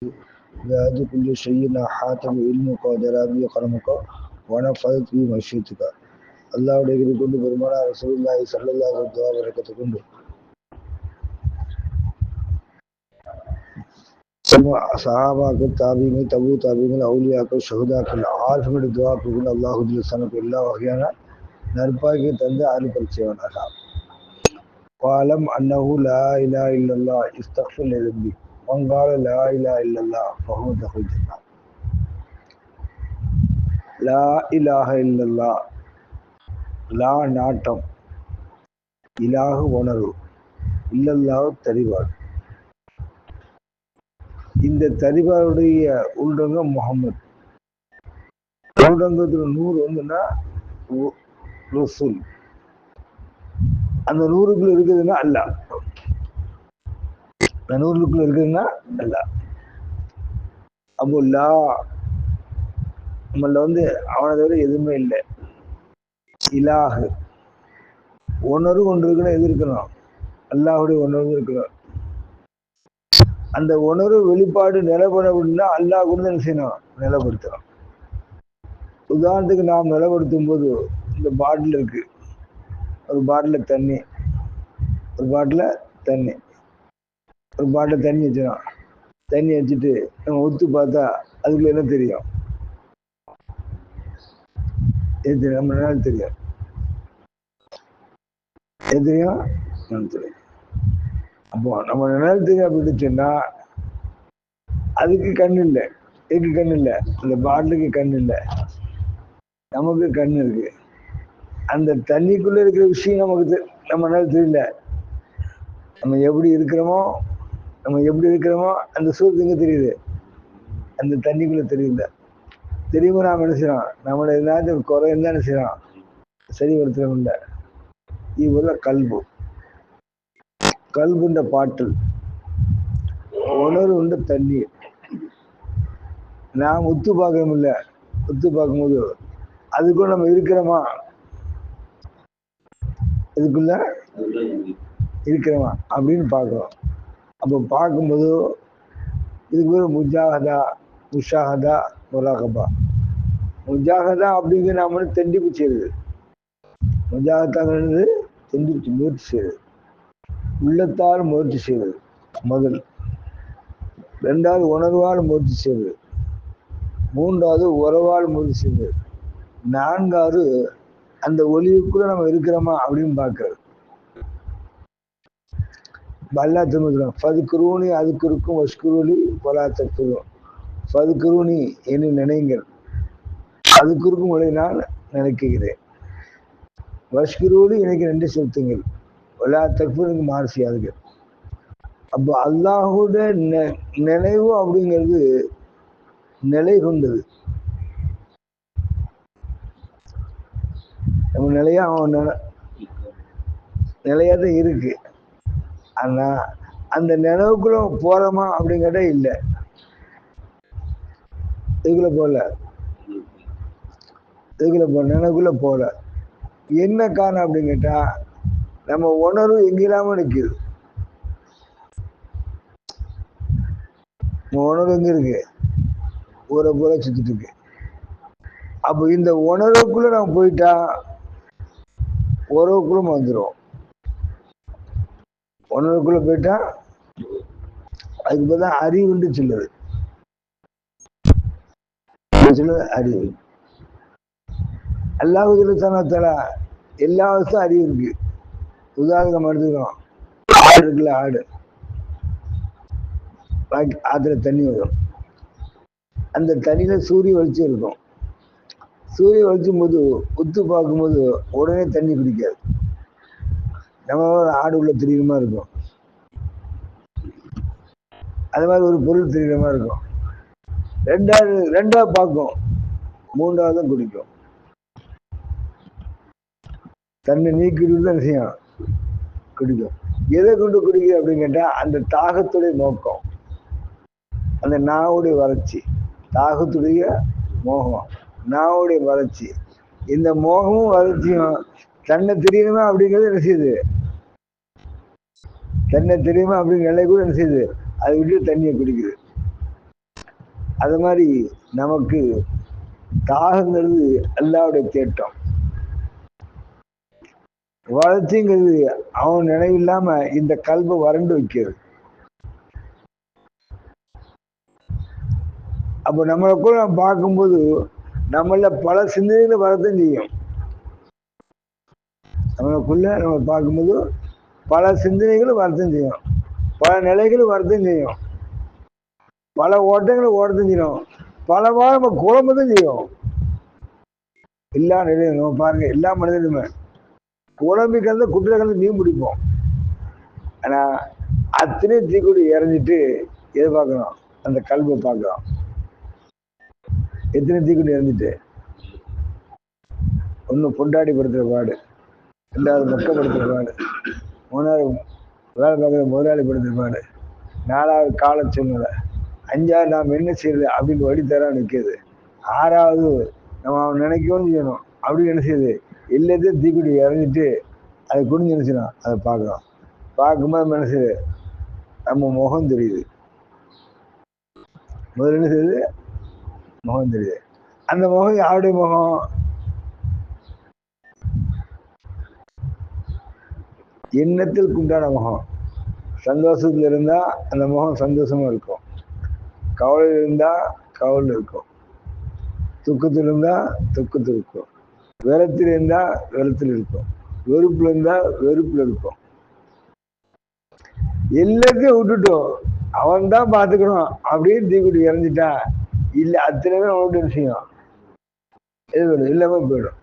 بعد كل شيء حاتم علمك ودرابي قلمك ونفذت به مشيتك அல்லாஹ்வுடைய இது கொண்டு பெருமானார் ரசூலுல்லாஹி ஸல்லல்லாஹு அலைஹி வஸல்லம் வரக்கத்து கொண்டு சஹாபாக்கள் தாபீங்கள் தபு தாபீங்கள் அவுலியாக்கள் ஷஹதாக்கள் ஆர்ஃபுடைய துஆக்கள் அல்லாஹ் ஜல்லல்லாஹு எல்லா வகையான நற்பாக்கியை தந்து அருள் பரிச்சயவனாக قالم أنه لا إله إلا الله استغفر لذنبي من قال لا إله إلا الله فهو دخل الجنة لا إله إلا الله லா நாட்டம் இலாகு உணர்வு இல்லல்லாஹ் தரிவார் இந்த தரிவாருடைய உள்ரங்கம் முகமது உள்ரங்கத்துல 100 வந்துன்னா ரசூல் அந்த 100க்குள்ள இருக்குதுன்னா அல்லாஹ் அந்த 100க்குள்ள இருக்குதுன்னா அல்லாஹ் அப்போ லா நம்மள அவனை தவிர எதுவுமே இல்லை இலாகு உணர்வு ஒன்று இருக்கணும் எது இருக்கணும் அல்லாஹுடைய உணர்வு இருக்கணும் அந்த உணர்வு வெளிப்பாடு நிலப்பட அப்படின்னா அல்லாஹ் கூட என்ன செய்யணும் நிலப்படுத்தணும் உதாரணத்துக்கு நாம் நிலப்படுத்தும் போது இந்த பாட்டில் இருக்கு ஒரு பாட்டில் தண்ணி ஒரு பாட்டில் தண்ணி வச்சிடும் தண்ணி வச்சுட்டு நம்ம ஊத்து பார்த்தா அதுக்குள்ள என்ன தெரியும் நம்ம நிழல் தெரியும் தெரியும் அப்போ நம்ம நிழல் தெரியும் அப்படின்னு சொன்னா அதுக்கு கண் இல்லை எதுக்கு கண் இல்லை அந்த பாட்டிலுக்கு கண் இல்லை நமக்கு கண் இருக்கு அந்த தண்ணிக்குள்ள இருக்கிற விஷயம் நமக்கு நம்ம நிழல் தெரியல நம்ம எப்படி இருக்கிறோமோ அந்த சூழல் எங்க தெரியுது அந்த தண்ணிக்குள்ள தெரியல தெரியுமா நாம் என்ன செய்யறோம் நம்மள ஏதாச்சும் குறை இருந்தா என்ன செய்யறோம் சரிபடுத்துறோம் இல்லை இவ்வளோ கல்புண்ட பாட்டில் உணர்வு உண்ட தண்ணீர் நாம் உத்து பார்க்கணும் இல்லை உத்து பார்க்கும்போது அதுக்குள்ள நம்ம இருக்கிறோமா இதுக்குள்ள இருக்கிறோமா அப்படின்னு பார்க்குறோம் அப்போ பார்க்கும்போது இதுக்கு பேர் முஷாஹதா முராகபா முஜாஹதா அப்படிங்கிற நாம தெண்டிப்பு செய்யுது முஜாஹதாங்கிறது தெண்டிப்பு முயற்சி செய்யுது உள்ளத்தால் முயற்சி செய்வது முதல், 2வது உணர்வால் முயற்சி செய்வது, 3வது உறவால் முயற்சி செய்வது, 4வது அந்த ஒளிவுக்குள்ள நம்ம இருக்கிறோமா அப்படின்னு பார்க்கறது. அல்லா திரும்ப ஃபதுக்குருனி அதுக்குருக்கும் வஷ்குருளி பொலாத்தக்குரும் ஃபதுக்குருனி என்று நினைங்கள், அதுக்குருக்கும் உடைய நான் நினைக்கிறேன், வஷ்குருளி எனக்கு நன்றி செலுத்துங்கள், ஒலா தக்புருக்கு மாறு செய்யாதுங்க. அப்போ அல்லாஹுடைய நினைவு அப்படிங்கிறது நிலை கொண்டது. நம்ம நிலையா அவன் நிலையாதான் இருக்கு. ஆனா அந்த நினைவுக்குள்ள போறோமா அப்படிங்கிறத இல்லை. இதுக்குள்ள போல நினைவுக்குள்ள போல என்ன காரணம் அப்படின்னு கேட்டா நம்ம உணர்வு எங்கிலாம நிற்குது. உணர்வு எங்க இருக்கு? ஊரை போல சுத்திட்டு இருக்கு. அப்போ இந்த உணர்வுக்குள்ள நம்ம போயிட்டா உறவுக்குள்ள வந்துடும். உணர்வுக்குள்ள போயிட்டா அதுக்கு பார்த்தா அறிவுன்னு சொல்லுது. அறிவு அல்லாஹ் எல்லா வருஷம் அறிவு இருக்கு. உதாரணம் எடுத்துக்கிறோம், ஆடு இருக்குல்ல, ஆடு ஆத்துல தண்ணி வரும். அந்த தண்ணியில சூரிய வெளிச்சம் இருக்கும். சூரிய வெளிச்சும் போது உத்து பார்க்கும்போது உடனே தண்ணி குடிக்காது. நம்ம ஆடு உள்ள தெரியுமா இருக்கும். அது மாதிரி ஒரு பொருள் தெரியுற மாதிரி இருக்கும். ரெண்டாவது பார்க்கும், 3வது குடிக்கும். தன்னை நீக்கிட்டு விஷயம் குடிக்கும். எதை கொண்டு குடிக்குது அப்படின்னு கேட்டா அந்த தாகத்துடைய நோக்கம், அந்த நாவுடைய வறட்சி, தாகத்துடைய மோகம், நாவுடைய வறட்சி. இந்த மோகமும் வறட்சியும் தன்னை தெரியணுமா அப்படிங்கிறது என்ன செய்யுது? தன்னை தெரியுமா அப்படிங்கிற நிலை கூட என்ன செய்யுது? அதை விட்டு தண்ணியை குடிக்குது. அது மாதிரி நமக்கு தாகங்கிறது அல்லாவுடைய தேட்டம், வளர்ச்சிங்கிறது அவன் நினைவில்லாம இந்த கல்வை வறண்டு வைக்கிறது. அப்போ நம்மளுக்குள்ள நம்ம பார்க்கும்போது நம்மள பல சிந்தனைகளை வரத்தான் செய்யும். நம்மளுக்குள்ள நம்ம பார்க்கும்போது பல சிந்தனைகளும் வரத்தான் செய்யும், பல நிலைகளும் வரத்தான் செய்யும், பல ஓட்டங்களும் ஓடத்தான் செய்யும், பல வாரம் நம்ம குழம்புதான் செய்யும். எல்லா நிலையும் நம்ம பாருங்க, எல்லா மனிதனுமே குழம்பு கலந்து குட்டில கலந்து மீன் பிடிப்போம். ஆனா அத்தனை தீக்குடி இறஞ்சிட்டு எதை பார்க்கணும்? அந்த கல்வை பார்க்கிறோம். எத்தனை தீக்குடி இறஞ்சிட்டு, ஒன்னும் பொண்டாடி படுத்துற பாடு, ரெண்டாவது மொக்கப்படுத்துற பாடு, மூணாவது வேலை பார்க்குற முதலாளி படுத்துற பாடு, நாலாவது கால சூழ்நிலை, அஞ்சாவது நாம் என்ன செய்யறது அப்படின்னு வழித்தர நிற்கிது, ஆறாவது நம்ம அவன் நினைக்கவும் செய்யணும் அப்படின்னு என்ன செய்யுது, எல்லாத்தையும் தீக்குடி இறஞ்சிட்டு அதை குடிஞ்சு நினைச்சிடும். அதை பார்க்குறோம். பார்க்கும்போது என்ன செய்யுது, நம்ம முகம் தெரியுது. முதல்ல என்ன செய்யுது, முகம் தெரியுது. அந்த முகம் யாருடைய முகம்? எண்ணத்தில் உண்டான முகம். சந்தோஷத்துல இருந்தா அந்த முகம் சந்தோஷமா இருக்கும், கவலையில் இருந்தா கவலை இருக்கும், துக்கத்தில் இருந்தா துக்கத்தில் இருக்கும், வெறுத்தில் இருந்தா வெறுத்தில் இருக்கும், வெறுப்புல இருந்தா வெறுப்புல இருக்கும். எல்லாத்தையும் விட்டுட்டோம் அவன் தான் பார்த்துக்கணும் அப்படின்னு தீக்குடி இறஞ்சிட்டா இல்ல அத்தனை அவனுடைய விஷயம் எது வேணும் இல்லாம போயிடும்.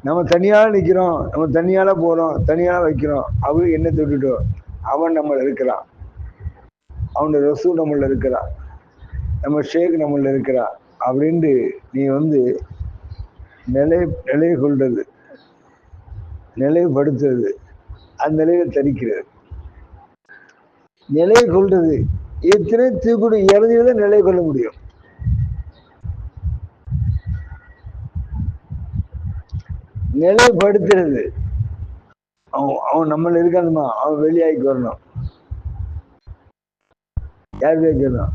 நம்ம தனியால நிக்கிறோம், நம்ம தனியால போறோம், தனியால வைக்கிறோம், அவரு எண்ணத்தை விட்டுட்டோம். அவன் நம்மள இருக்கிறான், அவனோட ரசூல் நம்மள இருக்கிறான், நம்ம ஷேக் நம்மள இருக்கிறான் அப்படின்ட்டு நீ நிலை கொள்றது, நிலைப்படுத்துறது, அந்த நிலையில தரிக்கிறது, நிலை கொள்றது. எத்தனை தீக்குடி இறந்துதான் நிலை கொள்ள முடியும். நிலைப்படுத்துறது, அவன் நம்மள இருக்காதுமா, அவன் வெளியாகி வரணும். யார் வைக்கணும்?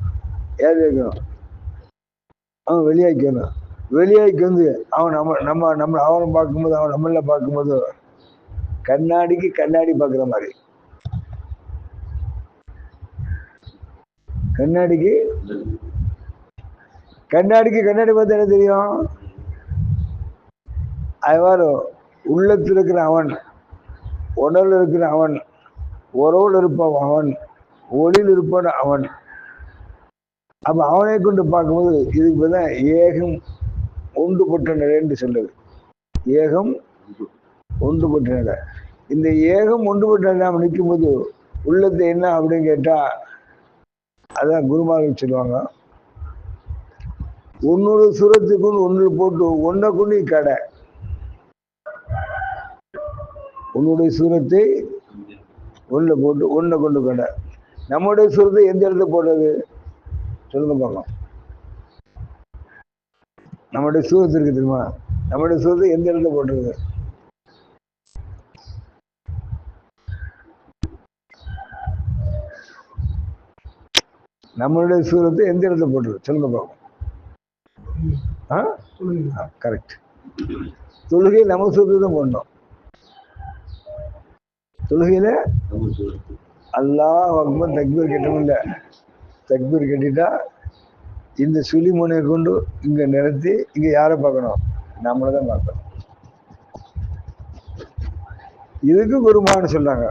யார் வைக்கணும்? அவன் வெளியாகி வரணும். வெளியாகி அவன் நம்ம அவனை பார்க்கும்போது, அவன் நம்மள பார்க்கும்போது கண்ணாடிக்கு கண்ணாடி பார்க்குற மாதிரி, கண்ணாடிக்கு கண்ணாடி பார்த்தா என்ன தெரியும்? அவ்வாறு உள்ளத்தில் இருக்கிற அவன், உடல் இருக்கிற அவன், உறவுல இருப்பவன் அவன், ஒளியில் இருப்பான் அவன். அப்ப அவனை கொண்டு பார்க்கும்போது இதுக்கு பதிலா ஏகம் ஒன்றுபட்ட நிலைன்னு சொல்லுது. ஏகம் ஒன்றுபட்ட நிலை. இந்த ஏகம் ஒன்றுபட்ட நிலை நாம் நிற்கும் போது உள்ளத்தை என்ன அப்படின்னு கேட்டா, அதான் குருமார்கள் சொல்லுவாங்க, ஒன்னொரு சுரத்துக்குன்னு ஒன்று போட்டு ஒன்றை கொண்டு கடை, உன்னுடைய சூரத்தை உள்ள போட்டு ஒன்றை கொண்டு கடை. நம்முடைய சூரத்தை எந்த இடத்துல போடுறது சொல்லுங்க பார்க்கலாம். நம்முடைய சூரத்து இருக்கு தெரியுமா, நம்முடைய சூரத்தை எந்த இடத்துல போடுறது? நம்மளுடைய சூரத்தை எந்த இடத்துல போடுறது சொல்லுங்க பார்க்கலாம். கரெக்ட். தொழுகை நம்ம சூரத்தை தான் போடணும். தொழுகையில அல்லாஹ் அக்பர் தக்பீர் கட்டவும் இல்லை. தக்பீர் கட்டிட்டா இந்த சுழி முனையை கொண்டு இங்க நிறுத்தி இங்க யாரை பார்க்கணும்? நம்மளதான் பார்க்கணும். இதுக்கு குருமான்னு சொல்றாங்க,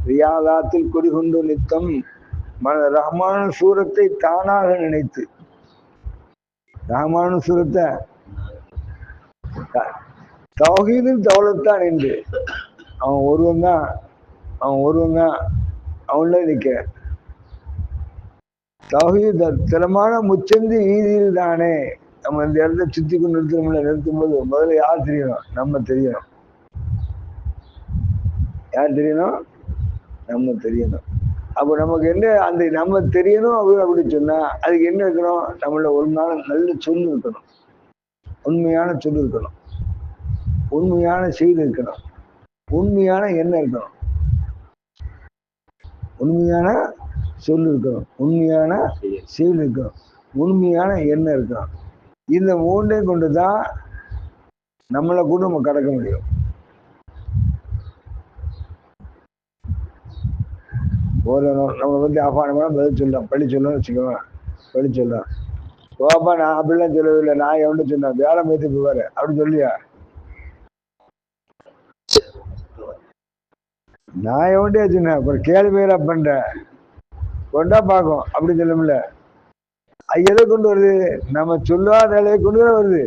ரியாதாத்தில் குடிகொண்டு நித்தம் ரஹ்மான சூரத்தை தானாக நினைத்து. ரஹ்மான சூரத்தை தௌஹீதில் தௌலத்தான் என்று அவன் ஒருவன் தான், அவன்ல நிற்க. தௌஹீத் திறமான முச்சந்தி வீதியில் தானே நம்ம இந்த இடத்த சுத்தி கொண்டு நிறுத்தும் போது முதல்ல யார் தெரியணும்? நம்ம தெரியணும். யார் தெரியணும்? நம்ம தெரியணும். அப்போ நமக்கு என்ன அந்த நம்ம தெரியணும் அப்படின்னு சொன்னா அதுக்கு என்ன இருக்கணும்? நம்மள ஒரு நாள் நல்ல சொல்லு இருக்கணும், உண்மையான சொல்லு இருக்கணும், உண்மையான செய்தி இருக்கணும், உண்மையான எண்ணம் இருக்கணும், உண்மையான சொல் இருக்கணும், உண்மையான செயல் இருக்கணும், உண்மையான எண்ணம் இருக்கணும். இந்த மூன்றை கொண்டு தான் நம்மளை கூட நம்ம கடக்க முடியும். நம்ம வந்து அபானமான பதில் சொல்லலாம், பள்ளி சொல்லலாம் வச்சுக்கோங்க, பள்ளி சொல்லலாம். ஓப்பா நான் அப்படிலாம் சொல்லவில்லை, நான் எவன்ட்டு சொன்னேன், வேலை மேய்த்து போவாரு அப்படின்னு சொல்லியா? நான் எவன்ட்டே சொன்னேன், அப்புறம் கேள்வி பேரா பண்ற கொண்டா பார்க்கும் அப்படின்னு சொல்லும்ல. அது எதை கொண்டு வருது? நம்ம சொல்லாத நிலையை கொண்டு தான் வருது.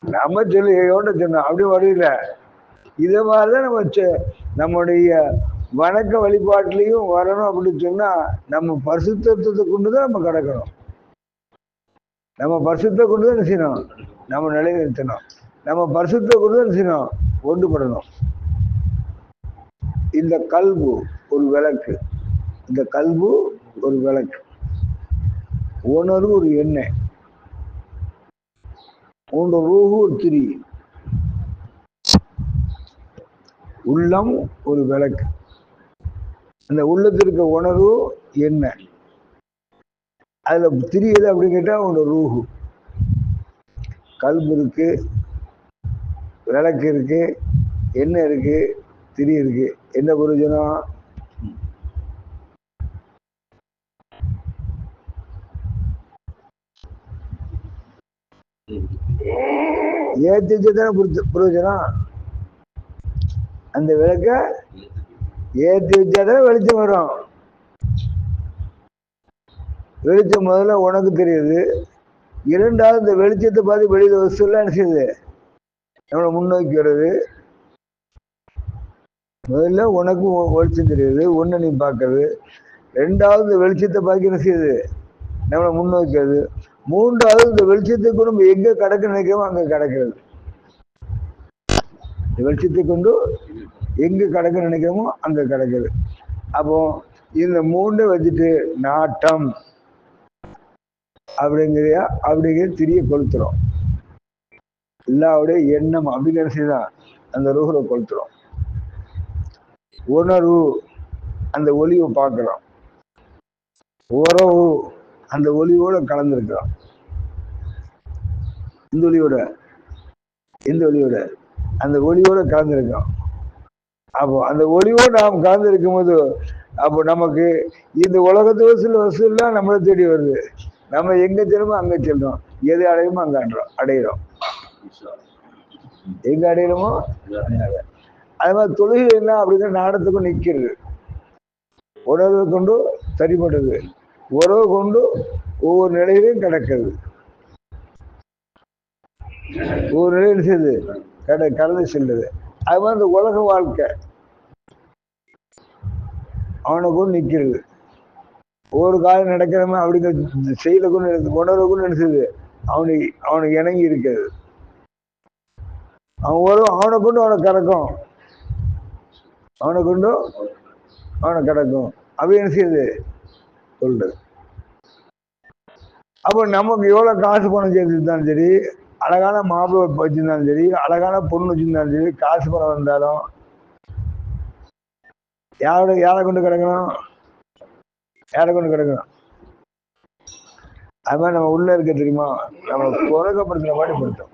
நம்ம சொல்லி எவன்ட்ட சொன்னோம் அப்படி வருதில்ல. இதை மாதிரிதான் நம்முடைய வணக்க வழிபாட்டிலையும் வரணும் அப்படின்னு சொன்னா நம்ம பரிசுத்தத்தை கொண்டுதான் நம்ம கடக்கணும். நம்ம பரிசுத்தை கொண்டுதான் என்ன செய்யணும்? நம்ம நிலைநிறுத்தணும். நம்ம பரிசுத்தை கொண்டுதான் என்ன செய்யணும்? ஒன்றுபடணும். இந்த கல்பு ஒரு விளக்கு, இந்த கல்பு ஒரு விளக்கு, உணர்வு ஒரு எண்ணெய், உன்னோட ரூஹு ஒரு திரி, உள்ளம் ஒரு விளக்கு. அந்த உள்ளத்திற்கு உணர்வு என்ன, அதுல திரியுது அப்படின்னு கேட்டா உன்னோட ரூஹு. கல்பு இருக்கு, விளக்கு இருக்கு, என்ன இருக்கு, திரி இருக்கு. என்ன பிரயோஜனம்? ஏத்தி வச்சதானே பிரயோஜனம். அந்த விளக்க ஏத்தி வச்சாதான் வெளிச்சம் வரும். வெளிச்சம் முதல்ல உனக்கு தெரியுது, இரண்டாவது இந்த வெளிச்சத்தை பார்த்து வெளியில வசூல்லாம் என்ன செய்யுது? நம்மளை முன்னோக்கி வருது. முதல்ல உனக்கு வெளிச்சம் தெரியுது, ஒண்ணு நீ பார்க்கறது. ரெண்டாவது இந்த வெளிச்சத்தை பார்க்க என்ன செய்யுது? நம்மளை முன்னோக்கிறது. மூன்றாவது இந்த வெளிச்சத்தை கொண்டு நம்ம எங்க கடக்க நினைக்கிறோமோ அங்க கடக்கிறது. இந்த வெளிச்சத்தை கொண்டு எங்க கடக்க நினைக்கிறோமோ அங்க கடக்கிறது. அப்போ இந்த மூன்றை வச்சுட்டு நாட்டம் அப்படிங்கிற திரிய கொளுத்துறோம். எல்லாவுடைய எண்ணம் அப்படிங்கிற செய்தான் அந்த ரூஹரை கொளுத்துறோம். உணர்வு அந்த ஒளிவை பார்க்கிறோம். உறவு அந்த ஒளியோட கலந்துருக்கிறோம். இந்த ஒளியோட அந்த ஒளியோட கலந்துருக்கோம். அப்போ அந்த ஒளியோடு நாம் கலந்து இருக்கும் போது அப்போ நமக்கு இந்த உலகத்து வசூல்லாம் நம்மளை தேடி வருது. நம்ம எங்க செல்லுமோ அங்க செல்றோம், எது அடையுமோ அங்க அடையிறோம். எங்க அடையிறோமோ அது மாதிரி தொழுகை என்ன அப்படிங்கிற நாடத்துக்கும் நிக்கிறது. உணர்வை கொண்டு சரிபடுது, உறவு கொண்டு ஒவ்வொரு நிலையிலையும் கிடக்குது. ஒவ்வொரு நிலையிலும் செய்யுது, கலந்து செல்லுது. அது மாதிரி இந்த உலக வாழ்க்கை அவனை கொண்டு நிக்கிறது. ஒவ்வொரு காலம் நடக்கிறவன் அப்படிங்கிற செயலை கொண்டு உணர்வை கொண்டு நினைச்சது அவனுக்கு இணங்கி இருக்கிறது. அவனை கொண்டு அவனை கிடக்கும், அவனை கொண்டு அவனை கிடக்கும் அப்படி என்ன செய்யுது சொல்றது. அப்போ நமக்கு எவ்வளவு காசு பணம் சேர்த்துருந்தாலும் சரி, அழகான மாப்பிள்ளை வச்சிருந்தாலும் சரி, அழகான பொண்ணு வச்சிருந்தாலும் சரி, காசு பணம் வந்தாலும் யாரை கொண்டு கிடக்கணும்? யாரை கொண்டு கிடக்கணும்? அது மாதிரி நம்ம உள்ள இருக்க தெரியுமா, நம்ம குறைக்கப்படுத்துற மாதிரி படுத்தோம்.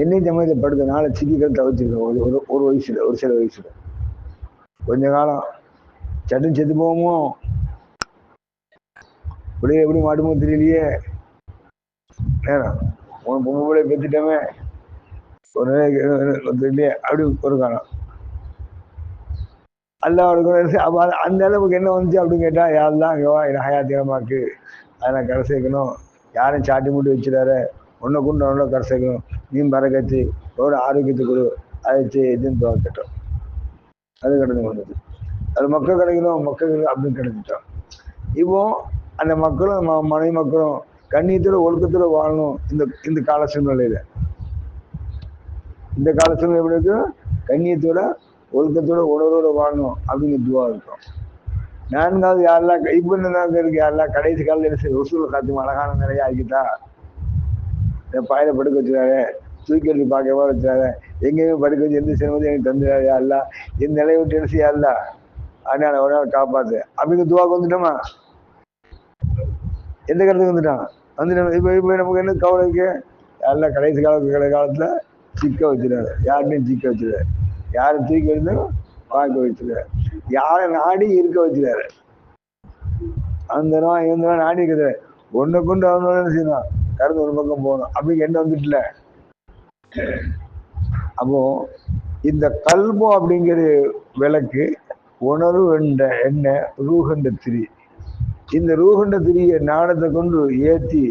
என்னையும் சமயத்தை படுத்த நாளை சிக்கிகள் தவிர்த்துருக்கோம். ஒரு வயசுல, ஒரு சில வயசுல கொஞ்ச காலம் சட்டம் செத்து போவோமோ, இப்படியே எப்படி மாட்டுமோ தெரியலையே, நேரம் உன் பொம்பளை பெற்றுட்டமே ஒரு தெரியலையே அப்படி ஒரு காலம். அப்ப அந்த அளவுக்கு என்ன வந்துச்சு அப்படின்னு கேட்டா, யாரெல்லாம் அங்கேவா என்ன ஹயாத்தியமாக்கு, அதை நான் கரை சேர்க்கணும், யாரும் சாட்டி மூட்டி வச்சுடாரு, ஒன்றை கொண்டு ஒன்றை கரை சேர்க்கணும், நீ பறக்கச்சு ஒரு ஆரோக்கியத்துக்கு கொடு, அதை இதுன்னு துவக்கட்டும். அது கடந்து வந்தது. அது மக்கள் கிடைக்கணும், மக்கள் அப்படின்னு கிடைச்சிட்டோம். இப்போ அந்த மக்களும் மனைவி மக்களும் கண்ணியத்தோட ஒழுக்கத்தோட வாழணும். இந்த கால சூழ்நிலையில இந்த கால சூழ்நிலை எப்படி இருக்கு? கண்ணியத்தோட ஒழுக்கத்தோட உணர்வோட வாழணும் அப்படிங்கிற துவா இருக்கும். நான்காவது யாரெல்லாம் இப்ப இருக்கு, யாரெல்லாம் கடைசி காலையில் உசூல காத்தும் அழகான நிறைய ஆகிட்டா, இந்த பாயில படுக்க வச்சுக்காரு, தூக்கி எடுத்து பார்க்கவா வச்சாங்க, எங்கேயுமே படுக்க வச்சு எந்த சிரமத்தையும் எனக்கு தந்துடாது அல்ல, என் நிலையை விட்டு என்ன செய்ய அல்ல, அதனால ஒரு நாள் காப்பாத்து அப்படின்னு துவாக்கு வந்துட்டோமா, எந்த கருத்துக்கு வந்துட்டான் வந்துட்டோம். இப்ப நமக்கு என்ன கவலை இருக்கு, எல்லாம் கடைசி காலத்துல சிக்க வச்சிருக்காரு, யாருமே சிக்க வச்சிருக்காரு, யாரும் தூக்கி எடுத்தும் பார்க்க வச்சிருக்காரு, யாரை நாடி இருக்க வச்சிருக்காரு, அந்த நாடி இருக்குது ஒன்னை கொண்டு அவனோட என்ன செய்யணும், கருத்து ஒரு பக்கம் போகணும் அப்படின்னு என்ன வந்துட்டுல. அப்போ இந்த கல்பம் அப்படிங்கிற விளக்கு, உணர்வு என்ற எண்ணெய், ரூஹண்ட திரி, இந்த ரூஹண்ட திரிய நாடத்தை கொண்டு ஏத்தி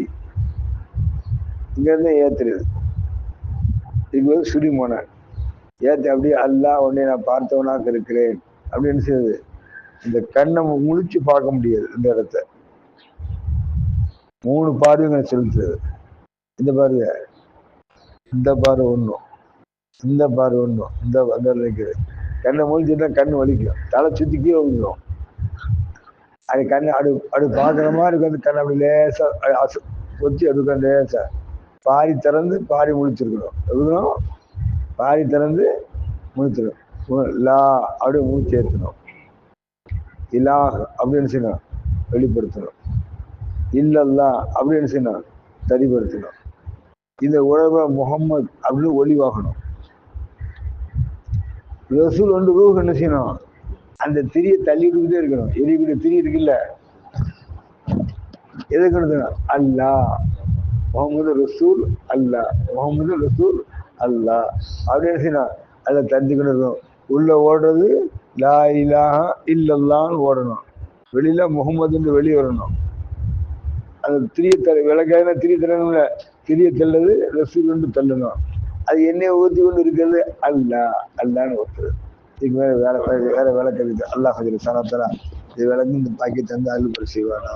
இங்க இருந்து ஏத்துறது, இது வந்து சுடிமோன ஏத்தி அப்படியே அல்லா உன்னை நான் பார்த்தவனாக இருக்கிறேன் அப்படின்னு செய்யுது. இந்த கண்ணை முழிச்சு பார்க்க முடியாது, இந்த இடத்த 3 பார்வைகளை செலுத்துறது. இந்த பார்வை, இந்த பார்வை ஒண்ணும், இந்த பார்வை ஒண்ணும், இந்த இருக்குது. கண்ணை முழிச்சுட்டா கண்ணு வலிக்கும், தலை சுத்திக்கே வந்துடும். அது கண்ணு அப்படி பார்க்குற மாதிரி வந்து கண்ணை அப்படி லேசா வச்சு அப்படி லேசா பாரி திறந்து பாரி முழிச்சிருக்கணும், இருக்கணும் பாரி திறந்து முழிச்சிடும். லா அப்படியே மூச்சு ஏற்றணும், இலா அப்படின்னு செய்யணும் வெளிப்படுத்தணும், இல்லல்லா அப்படின்னு செய்யணும் தரிப்படுத்தணும். இந்த உலக முகம்மது அப்படின்னு ஒளிவாகணும். ரசூல் வந்து ரூஹ் என்ன செய்யணும், அந்த திரியை தள்ளி விட்டுக்கிட்டே இருக்கணும். எரிக்கூடிய திரி இருக்குல்ல, எதுக்கு அல்லா முகமது ரசூல் அல்லா, முகமது ரசூல் அல்லா அப்படின்னு செய்யணும். அதை தெரிஞ்சுக்கிட்டு இருக்கும். உள்ள ஓடுறது லா இலாஹா இல்லல்லான்னு ஓடணும், வெளியில முகமதுன்னு வெளியே வரணும். அந்த திரிய விளக்கான திரிய தரணும்ல, திரிய தள்ளது ரசூல் தள்ளணும். அது என்னைய ஊற்றி கொண்டு இருக்கிறது அல்லா, அல்லான்னு ஒருத்தர். இதுக்கு வேற விளக்கு இருக்கு. அல்லாஹ் சனத்தலா இது விளக்கு இந்த பாக்கி தந்து அருள் செய்வானா.